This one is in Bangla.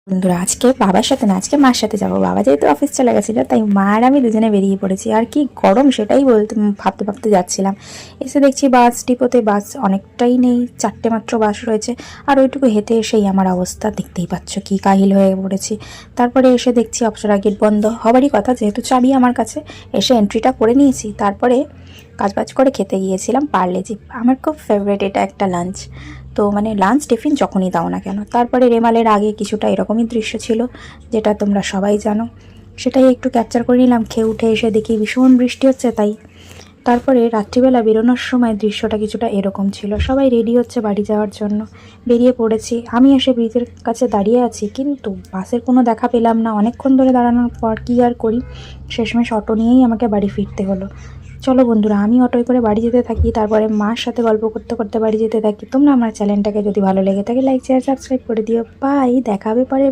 বন্ধুরা আজকে বাবার সাথে না, আজকে মার সাথে যাবো। বাবা যেহেতু অফিস চলে গেছিলো, তাই মা আর আমি দুজনে বেরিয়ে পড়েছি। আর কি গরম সেটাই ভাবতে ভাবতে যাচ্ছিলাম। এসে দেখছি বাস ডিপোতে বাস অনেকটাই নেই, 4টে মাত্র বাস রয়েছে। আর ওইটুকু হেঁটে এসেই আমার অবস্থা দেখতেই পাচ্ছ, কি কাহিল হয়ে পড়েছি। তারপরে এসে দেখছি অপ্সরা গেট বন্ধ হবারই কথা, যেহেতু চাবি আমার কাছে। এসে এন্ট্রিটা করে নিয়েছি, তারপরে কাজবাজ করে খেতে গিয়েছিলাম পার্লেজি। আমার খুব ফেভারিট এটা একটা লাঞ্চ। তো মানে লাঞ্চ টিফিন যখনই দাও না কেন। তারপরে রেমালের আগে কিছুটা এরকমই দৃশ্য ছিল, যেটা তোমরা সবাই জানো, সেটাই একটু ক্যাপচার করে নিলাম। খেয়ে উঠে এসে দেখি ভীষণ বৃষ্টি হচ্ছে, তাই তারপরে রাত্রিবেলা বেরোনোর সময় দৃশ্যটা কিছুটা এরকম ছিল। সবাই রেডি হচ্ছে বাড়ি যাওয়ার জন্য, বেরিয়ে পড়েছি। আমি এসে ব্রিজের কাছে দাঁড়িয়ে আছি, কিন্তু বাসের কোনো দেখা পেলাম না। অনেকক্ষণ ধরে দাঁড়ানোর পর কী আর করি, শেষমেশ অটো নিয়েই আমাকে বাড়ি ফিরতে হলো। চলো বন্ধুরা, আমি অটোয় করে বাড়ি যেতে থাকি, তারপরে মার সাথে গল্প করতে করতে বাড়ি যেতে থাকি। তোমরা আমার চ্যানেলটাকে যদি ভালো লেগে থাকে লাইক শেয়ার সাবস্ক্রাইব করে দিও। বাই, দেখা হবে পরে।